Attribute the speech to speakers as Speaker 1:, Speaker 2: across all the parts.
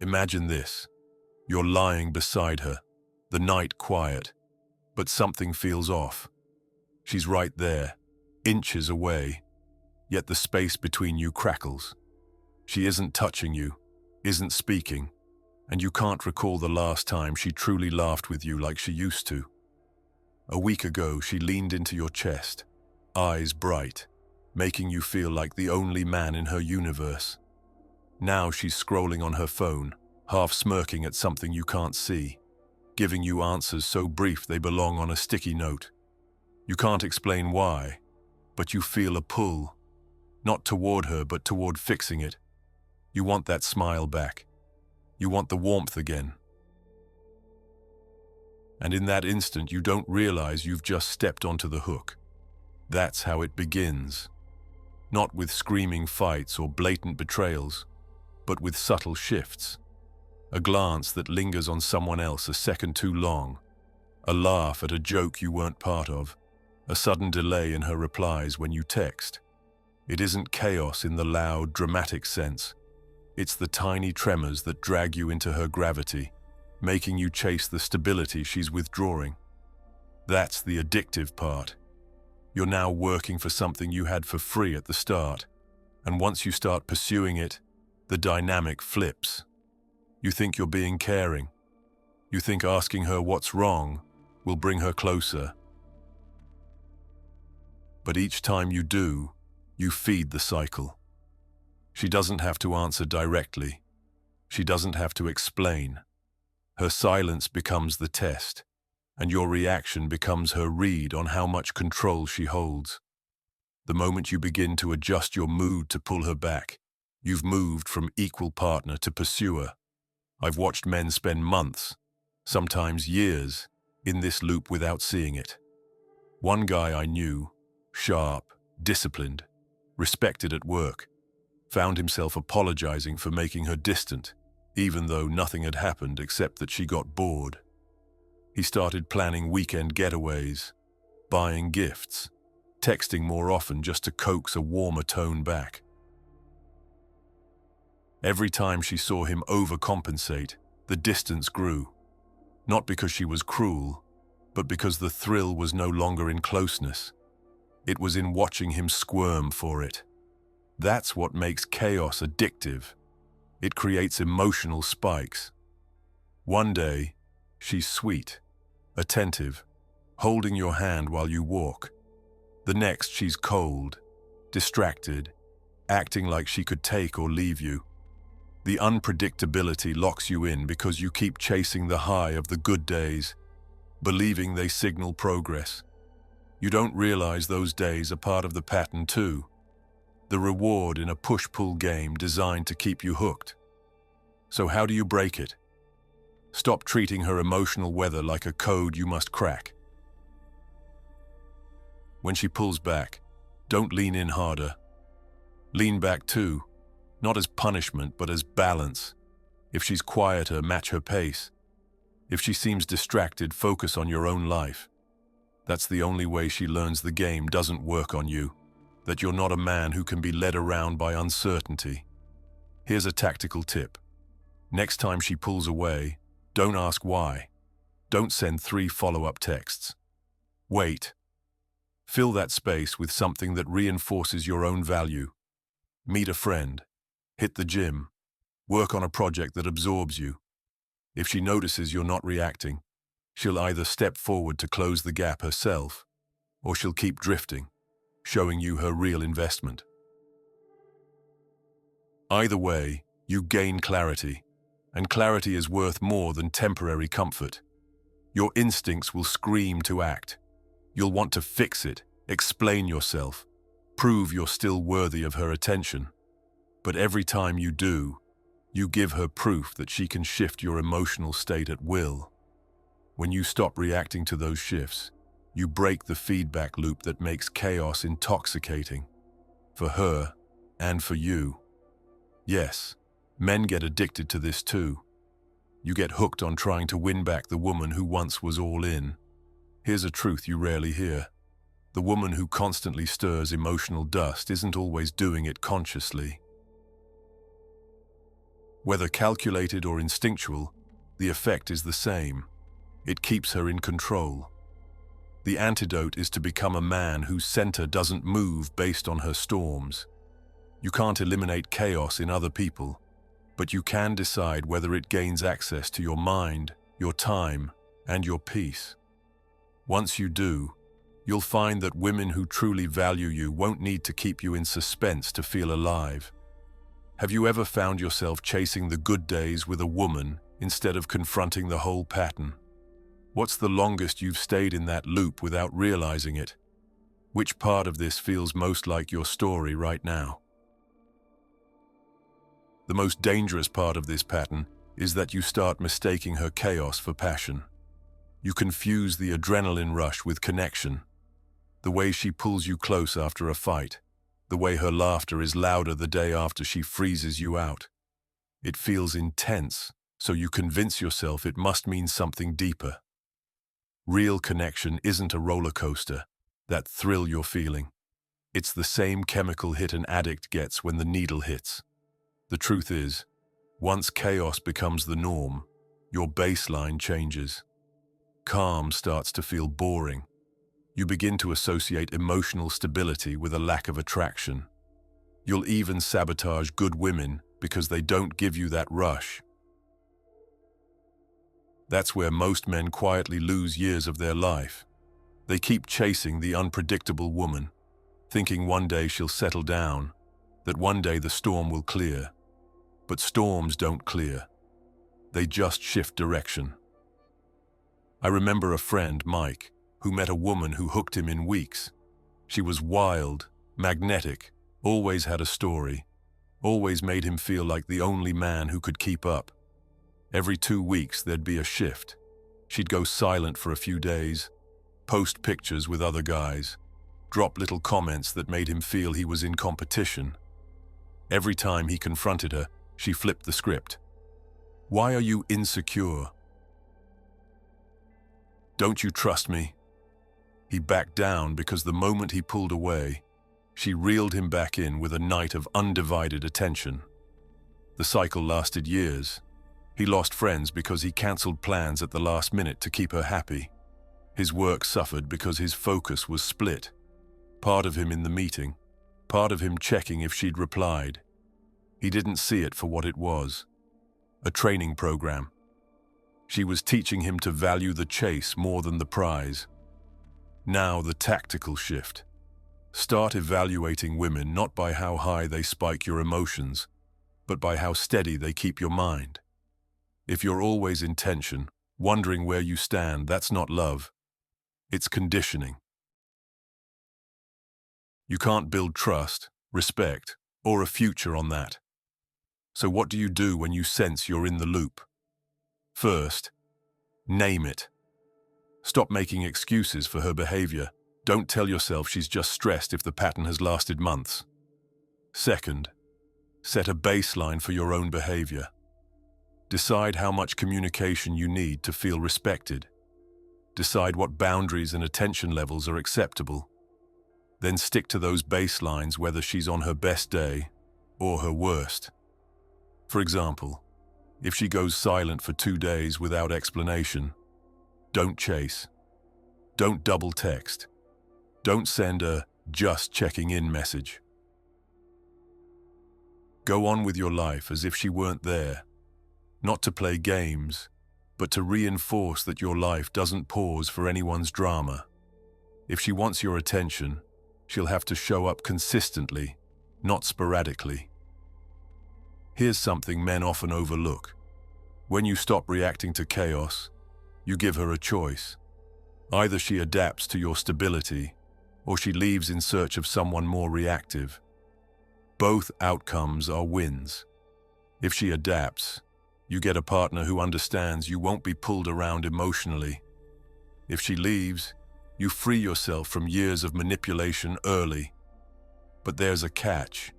Speaker 1: Imagine this. You're lying beside her, the night quiet, but something feels off. She's right there, inches away, yet the space between you crackles. She isn't touching you, isn't speaking, and you can't recall the last time she truly laughed with you like she used to. A week ago, she leaned into your chest, eyes bright, making you feel like the only man in her universe. Now she's scrolling on her phone, half smirking at something you can't see, giving you answers so brief they belong on a sticky note. You can't explain why, but you feel a pull, not toward her but toward fixing it. You want that smile back. You want the warmth again. And in that instant, you don't realize you've just stepped onto the hook. That's how it begins. Not with screaming fights or blatant betrayals, but with subtle shifts. A glance that lingers on someone else a second too long. A laugh at a joke you weren't part of. A sudden delay in her replies when you text. It isn't chaos in the loud, dramatic sense. It's the tiny tremors that drag you into her gravity, making you chase the stability she's withdrawing. That's the addictive part. You're now working for something you had for free at the start, and once you start pursuing it, the dynamic flips. You think you're being caring. You think asking her what's wrong will bring her closer. But each time you do, you feed the cycle. She doesn't have to answer directly. She doesn't have to explain. Her silence becomes the test, and your reaction becomes her read on how much control she holds. The moment you begin to adjust your mood to pull her back, you've moved from equal partner to pursuer. I've watched men spend months, sometimes years, in this loop without seeing it. One guy I knew, sharp, disciplined, respected at work, found himself apologizing for making her distant, even though nothing had happened except that she got bored. He started planning weekend getaways, buying gifts, texting more often just to coax a warmer tone back. Every time she saw him overcompensate, the distance grew. Not because she was cruel, but because the thrill was no longer in closeness. It was in watching him squirm for it. That's what makes chaos addictive. It creates emotional spikes. One day, she's sweet, attentive, holding your hand while you walk. The next, she's cold, distracted, acting like she could take or leave you. The unpredictability locks you in because you keep chasing the high of the good days, believing they signal progress. You don't realize those days are part of the pattern too. The reward in a push-pull game designed to keep you hooked. So how do you break it? Stop treating her emotional weather like a code you must crack. When she pulls back, don't lean in harder. Lean back too, not as punishment but as balance. If she's quieter, match her pace. If she seems distracted, focus on your own life. That's the only way she learns the game doesn't work on you, that you're not a man who can be led around by uncertainty. Here's a tactical tip. Next time she pulls away, don't ask why. Don't send 3 follow-up texts. Wait. Fill that space with something that reinforces your own value. Meet a friend. Hit the gym. Work on a project that absorbs you. If she notices you're not reacting, she'll either step forward to close the gap herself, or she'll keep drifting, showing you her real investment. Either way, you gain clarity, and clarity is worth more than temporary comfort. Your instincts will scream to act. You'll want to fix it, explain yourself, prove you're still worthy of her attention. But every time you do, you give her proof that she can shift your emotional state at will. When you stop reacting to those shifts, you break the feedback loop that makes chaos intoxicating, for her and for you. Yes, men get addicted to this too. You get hooked on trying to win back the woman who once was all in. Here's a truth you rarely hear. The woman who constantly stirs emotional dust isn't always doing it consciously. Whether calculated or instinctual, the effect is the same. It keeps her in control. The antidote is to become a man whose center doesn't move based on her storms. You can't eliminate chaos in other people, but you can decide whether it gains access to your mind, your time, and your peace. Once you do, you'll find that women who truly value you won't need to keep you in suspense to feel alive. Have you ever found yourself chasing the good days with a woman instead of confronting the whole pattern? What's the longest you've stayed in that loop without realizing it? Which part of this feels most like your story right now? The most dangerous part of this pattern is that you start mistaking her chaos for passion. You confuse the adrenaline rush with connection. The way she pulls you close after a fight. The way her laughter is louder the day after she freezes you out. It feels intense, so you convince yourself it must mean something deeper. Real connection isn't a roller coaster, that thrill you're feeling. It's the same chemical hit an addict gets when the needle hits. The truth is, once chaos becomes the norm, your baseline changes. Calm starts to feel boring. You begin to associate emotional stability with a lack of attraction. You'll even sabotage good women because they don't give you that rush. That's where most men quietly lose years of their life. They keep chasing the unpredictable woman, thinking one day she'll settle down, that one day the storm will clear. But storms don't clear. They just shift direction. I remember a friend, Mike, who met a woman who hooked him in weeks. She was wild, magnetic, always had a story, always made him feel like the only man who could keep up. Every 2 weeks there'd be a shift. She'd go silent for a few days, post pictures with other guys, drop little comments that made him feel he was in competition. Every time he confronted her, she flipped the script. Why are you insecure? Don't you trust me? He backed down because the moment he pulled away, she reeled him back in with a night of undivided attention. The cycle lasted years. He lost friends because he cancelled plans at the last minute to keep her happy. His work suffered because his focus was split. Part of him in the meeting, part of him checking if she'd replied. He didn't see it for what it was. A training program. She was teaching him to value the chase more than the prize. Now the tactical shift. Start evaluating women not by how high they spike your emotions, but by how steady they keep your mind. If you're always in tension, wondering where you stand, that's not love. It's conditioning. You can't build trust, respect, or a future on that. So what do you do when you sense you're in the loop? First, name it. Stop making excuses for her behavior. Don't tell yourself she's just stressed if the pattern has lasted months. Second, set a baseline for your own behavior. Decide how much communication you need to feel respected. Decide what boundaries and attention levels are acceptable. Then stick to those baselines whether she's on her best day or her worst. For example, if she goes silent for 2 days without explanation, don't chase. Don't double text. Don't send a just checking in message. Go on with your life as if she weren't there, not to play games, but to reinforce that your life doesn't pause for anyone's drama. If she wants your attention, she'll have to show up consistently, not sporadically. Here's something men often overlook. When you stop reacting to chaos, you give her a choice. Either she adapts to your stability, or she leaves in search of someone more reactive. Both outcomes are wins. If she adapts, you get a partner who understands you won't be pulled around emotionally. If she leaves, you free yourself from years of manipulation early. But there's a catch.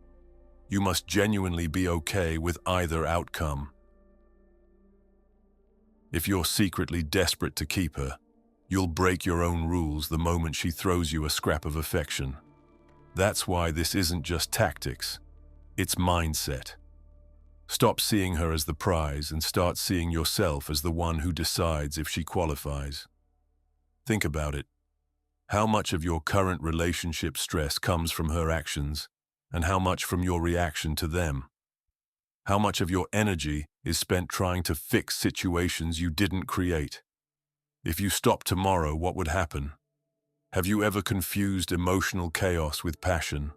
Speaker 1: You must genuinely be okay with either outcome. If you're secretly desperate to keep her, you'll break your own rules the moment she throws you a scrap of affection. That's why this isn't just tactics, it's mindset. Stop seeing her as the prize and start seeing yourself as the one who decides if she qualifies. Think about it. How much of your current relationship stress comes from her actions, and how much from your reaction to them? How much of your energy is spent trying to fix situations you didn't create? If you stopped tomorrow, what would happen? Have you ever confused emotional chaos with passion?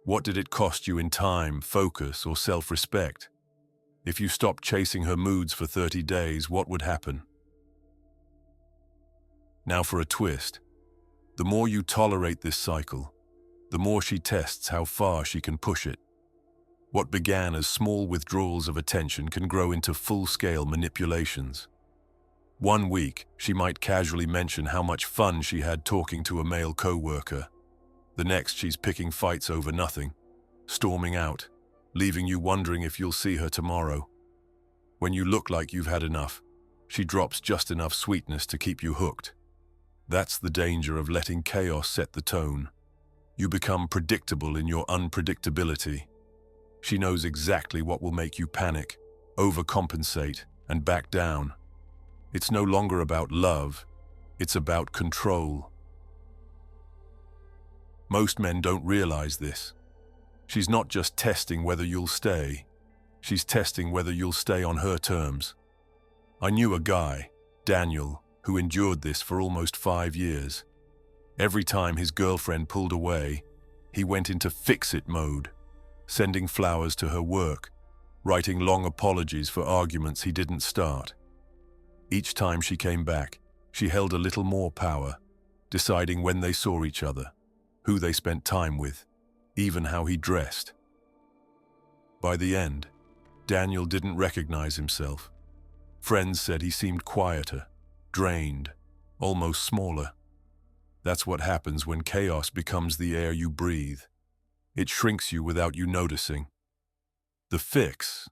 Speaker 1: What did it cost you in time, focus, or self-respect? If you stopped chasing her moods for 30 days, what would happen? Now for a twist. The more you tolerate this cycle, the more she tests how far she can push it. What began as small withdrawals of attention can grow into full-scale manipulations. One week, she might casually mention how much fun she had talking to a male co-worker. The next, she's picking fights over nothing, storming out, leaving you wondering if you'll see her tomorrow. When you look like you've had enough, she drops just enough sweetness to keep you hooked. That's the danger of letting chaos set the tone. You become predictable in your unpredictability. She knows exactly what will make you panic, overcompensate, and back down. It's no longer about love, it's about control. Most men don't realize this. She's not just testing whether you'll stay, she's testing whether you'll stay on her terms. I knew a guy, Daniel, who endured this for almost 5 years. Every time his girlfriend pulled away, he went into fix-it mode, sending flowers to her work, writing long apologies for arguments he didn't start. Each time she came back, she held a little more power, deciding when they saw each other, who they spent time with, even how he dressed. By the end, Daniel didn't recognize himself. Friends said he seemed quieter, drained, almost smaller. That's what happens when chaos becomes the air you breathe. It shrinks you without you noticing. The fix: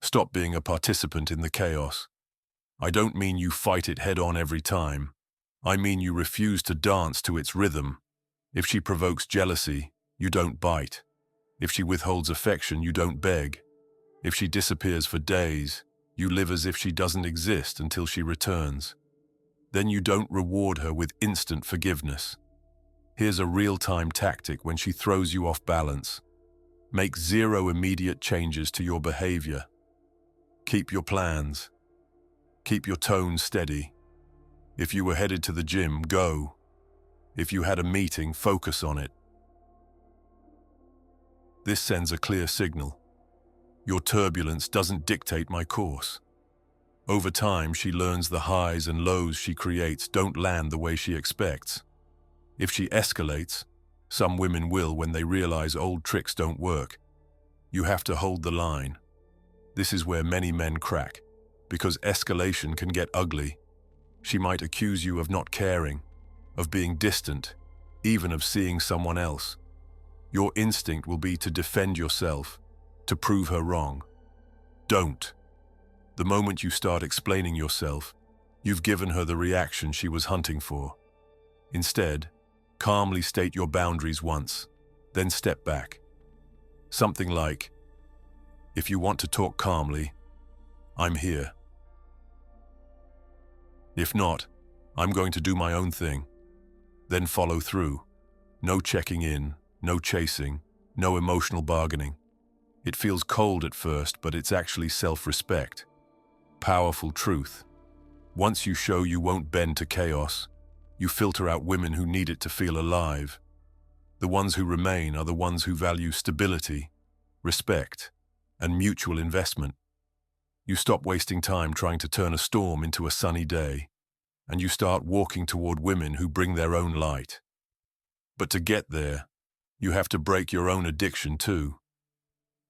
Speaker 1: stop being a participant in the chaos. I don't mean you fight it head-on every time. I mean you refuse to dance to its rhythm. If she provokes jealousy, you don't bite. If she withholds affection, you don't beg. If she disappears for days, you live as if she doesn't exist until she returns. Then you don't reward her with instant forgiveness. Here's a real-time tactic when she throws you off balance. Make 0 immediate changes to your behavior. Keep your plans. Keep your tone steady. If you were headed to the gym, go. If you had a meeting, focus on it. This sends a clear signal. Your turbulence doesn't dictate my course. Over time, she learns the highs and lows she creates don't land the way she expects. If she escalates, some women will when they realize old tricks don't work. You have to hold the line. This is where many men crack, because escalation can get ugly. She might accuse you of not caring, of being distant, even of seeing someone else. Your instinct will be to defend yourself, to prove her wrong. Don't. The moment you start explaining yourself, you've given her the reaction she was hunting for. Instead, calmly state your boundaries once, then step back. Something like, if you want to talk calmly, I'm here. If not, I'm going to do my own thing. Then follow through. No checking in, no chasing, no emotional bargaining. It feels cold at first, but it's actually self-respect. Powerful truth. Once you show you won't bend to chaos, you filter out women who need it to feel alive. The ones who remain are the ones who value stability, respect, and mutual investment. You stop wasting time trying to turn a storm into a sunny day, and you start walking toward women who bring their own light. But to get there, you have to break your own addiction too.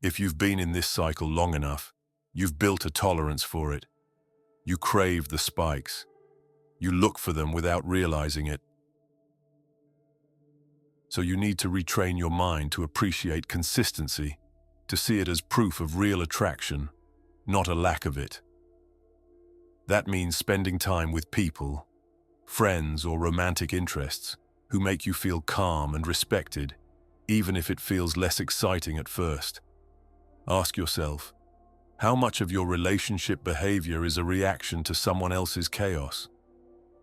Speaker 1: If you've been in this cycle long enough, you've built a tolerance for it. You crave the spikes. You look for them without realizing it. So you need to retrain your mind to appreciate consistency, to see it as proof of real attraction, not a lack of it. That means spending time with people, friends or romantic interests, who make you feel calm and respected, even if it feels less exciting at first. Ask yourself, how much of your relationship behavior is a reaction to someone else's chaos?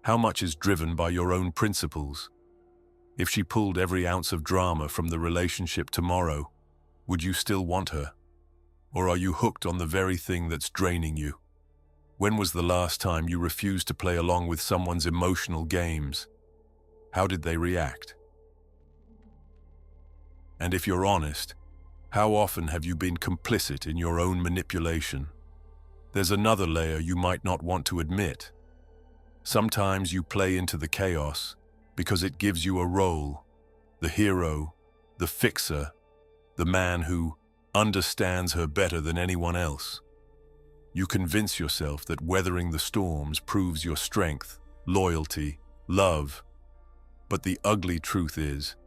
Speaker 1: How much is driven by your own principles? If she pulled every ounce of drama from the relationship tomorrow, would you still want her? Or are you hooked on the very thing that's draining you? When was the last time you refused to play along with someone's emotional games? How did they react? And if you're honest, how often have you been complicit in your own manipulation? There's another layer you might not want to admit. Sometimes you play into the chaos because it gives you a role, the hero, the fixer, the man who understands her better than anyone else. You convince yourself that weathering the storms proves your strength, loyalty, love. But the ugly truth is,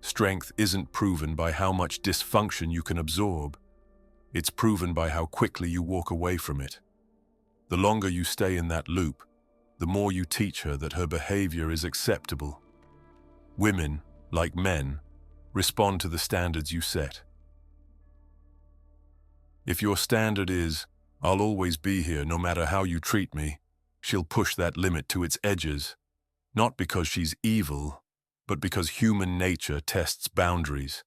Speaker 1: strength isn't proven by how much dysfunction you can absorb. It's proven by how quickly you walk away from it. The longer you stay in that loop, the more you teach her that her behavior is acceptable. Women, like men, respond to the standards you set. If your standard is, "I'll always be here no matter how you treat me," she'll push that limit to its edges, not because she's evil, but because human nature tests boundaries.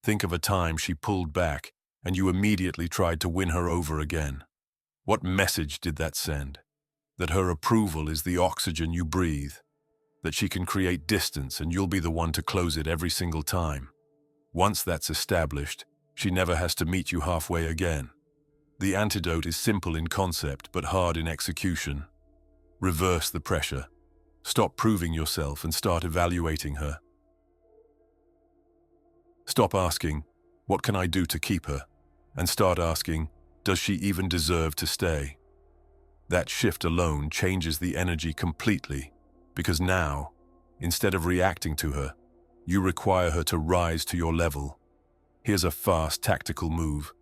Speaker 1: Think of a time she pulled back and you immediately tried to win her over again. What message did that send? That her approval is the oxygen you breathe, that she can create distance and you'll be the one to close it every single time. Once that's established, she never has to meet you halfway again. The antidote is simple in concept but hard in execution. Reverse the pressure. Stop proving yourself and start evaluating her. Stop asking, "What can I do to keep her?" and start asking, "Does she even deserve to stay?" That shift alone changes the energy completely, because now, instead of reacting to her, you require her to rise to your level. Here's a fast, tactical move.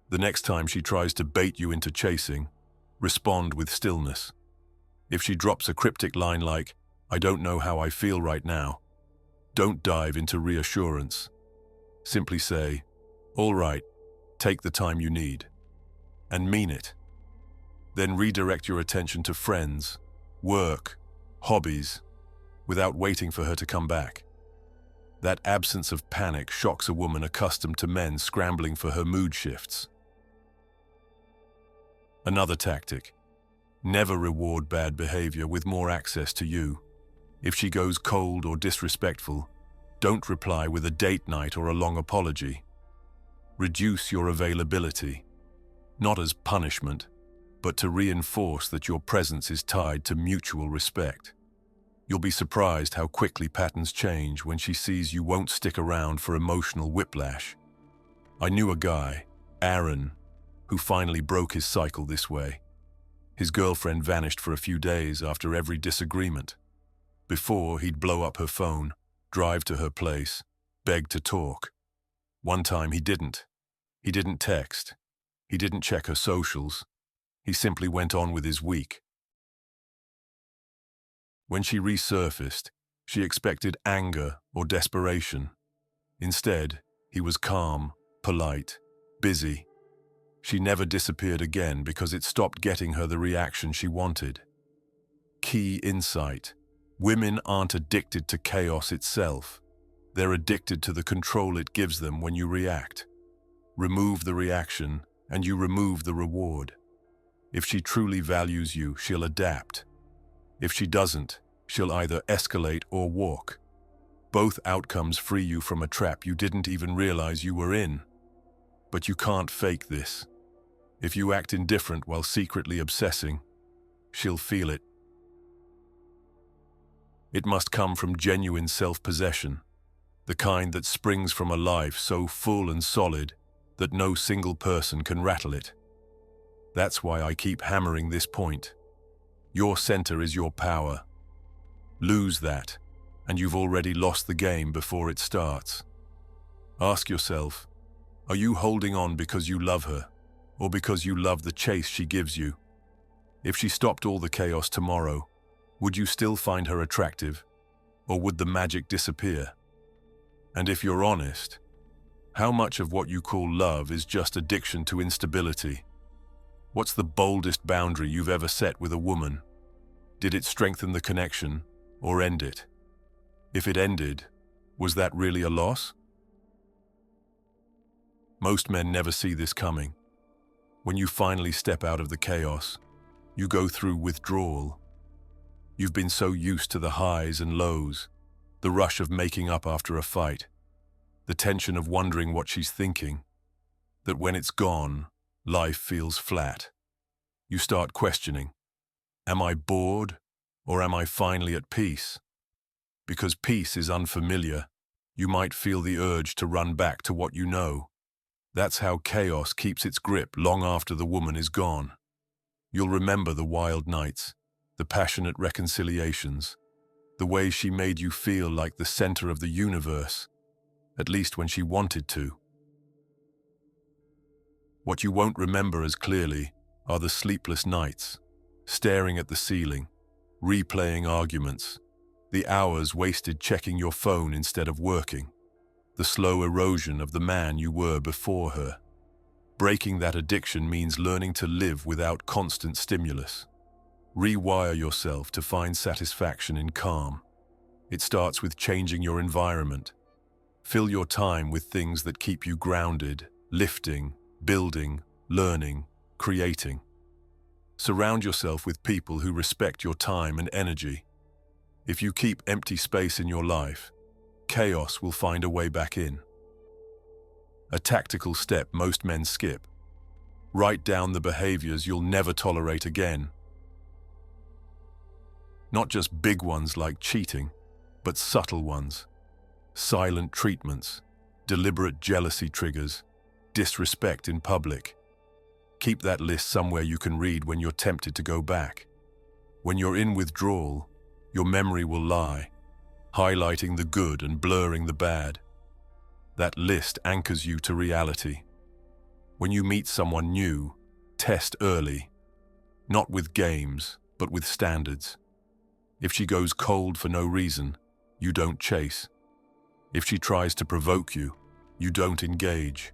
Speaker 1: The next time she tries to bait you into chasing, respond with stillness. If she drops a cryptic line like, "I don't know how I feel right now," don't dive into reassurance. Simply say, "All right, take the time you need," and mean it. Then redirect your attention to friends, work, hobbies, without waiting for her to come back. That absence of panic shocks a woman accustomed to men scrambling for her mood shifts. Another tactic: never reward bad behavior with more access to you. If she goes cold or disrespectful, don't reply with a date night or a long apology. Reduce your availability, not as punishment, but to reinforce that your presence is tied to mutual respect. You'll be surprised how quickly patterns change when she sees you won't stick around for emotional whiplash. I knew a guy, Aaron, who finally broke his cycle this way. His girlfriend vanished for a few days after every disagreement. Before, he'd blow up her phone, drive to her place, beg to talk. One time he didn't. He didn't text. He didn't check her socials. He simply went on with his week. When she resurfaced, she expected anger or desperation. Instead, he was calm, polite, busy. She never disappeared again because it stopped getting her the reaction she wanted. Key insight: women aren't addicted to chaos itself. They're addicted to the control it gives them when you react. Remove the reaction, and you remove the reward. If she truly values you, she'll adapt. If she doesn't, she'll either escalate or walk. Both outcomes free you from a trap you didn't even realize you were in. But you can't fake this. If you act indifferent while secretly obsessing, she'll feel it. It must come from genuine self-possession, the kind that springs from a life so full and solid that no single person can rattle it. That's why I keep hammering this point. Your center is your power. Lose that, and you've already lost the game before it starts. Ask yourself, are you holding on because you love her, or because you love the chase she gives you? If she stopped all the chaos tomorrow, would you still find her attractive, or would the magic disappear? And if you're honest, How much of what you call love is just addiction to instability? What's the boldest boundary you've ever set with a woman? Did it strengthen the connection or end it? If it ended, was that really a loss? Most men never see this coming. When you finally step out of the chaos, you go through withdrawal. You've been so used to the highs and lows, the rush of making up after a fight, the tension of wondering what she's thinking, that when it's gone, life feels flat. You start questioning, am I bored or am I finally at peace? Because peace is unfamiliar, you might feel the urge to run back to what you know. That's how chaos keeps its grip long after the woman is gone. You'll remember the wild nights, the passionate reconciliations, the way she made you feel like the center of the universe, at least when she wanted to. What you won't remember as clearly are the sleepless nights, staring at the ceiling, replaying arguments, the hours wasted checking your phone instead of working, the slow erosion of the man you were before her. Breaking that addiction means learning to live without constant stimulus. Rewire yourself to find satisfaction in calm. It starts with changing your environment. Fill your time with things that keep you grounded, lifting, building, learning, creating. Surround yourself with people who respect your time and energy. If you keep empty space in your life, chaos will find a way back in. A tactical step most men skip. Write down the behaviors you'll never tolerate again. Not just big ones like cheating, but subtle ones. Silent treatments, deliberate jealousy triggers, disrespect in public. Keep that list somewhere you can read when you're tempted to go back. When you're in withdrawal, your memory will lie, highlighting the good and blurring the bad. That list anchors you to reality. When you meet someone new, test early, not with games, but with standards. If she goes cold for no reason, you don't chase. If she tries to provoke you, you don't engage.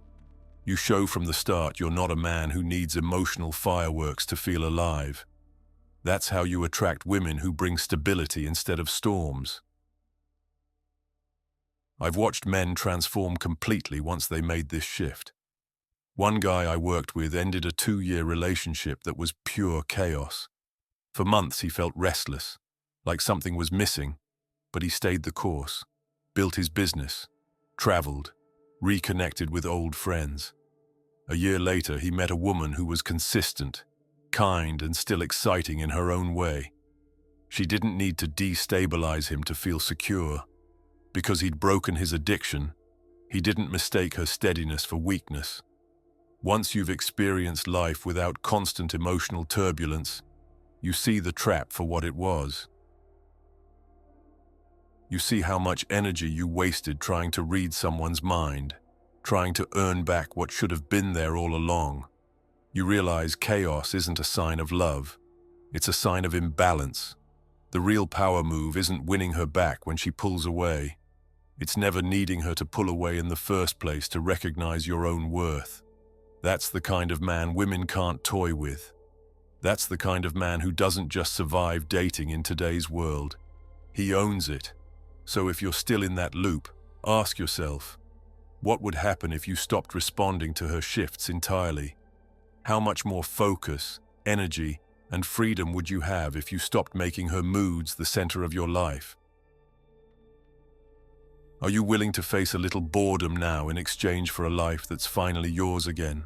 Speaker 1: You show from the start you're not a man who needs emotional fireworks to feel alive. That's how you attract women who bring stability instead of storms. I've watched men transform completely once they made this shift. One guy I worked with ended a 2-year relationship that was pure chaos. For months he felt restless, like something was missing, but he stayed the course, built his business, traveled, reconnected with old friends. A year later, he met a woman who was consistent, kind, and still exciting in her own way. She didn't need to destabilize him to feel secure. Because he'd broken his addiction, he didn't mistake her steadiness for weakness. Once you've experienced life without constant emotional turbulence, you see the trap for what it was. You see how much energy you wasted trying to read someone's mind, trying to earn back what should have been there all along. You realize chaos isn't a sign of love. It's a sign of imbalance. The real power move isn't winning her back when she pulls away. It's never needing her to pull away in the first place to recognize your own worth. That's the kind of man women can't toy with. That's the kind of man who doesn't just survive dating in today's world. He owns it. So if you're still in that loop, ask yourself, what would happen if you stopped responding to her shifts entirely? How much more focus, energy, and freedom would you have if you stopped making her moods the center of your life? Are you willing to face a little boredom now in exchange for a life that's finally yours again?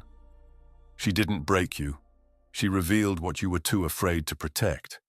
Speaker 1: She didn't break you. She revealed what you were too afraid to protect.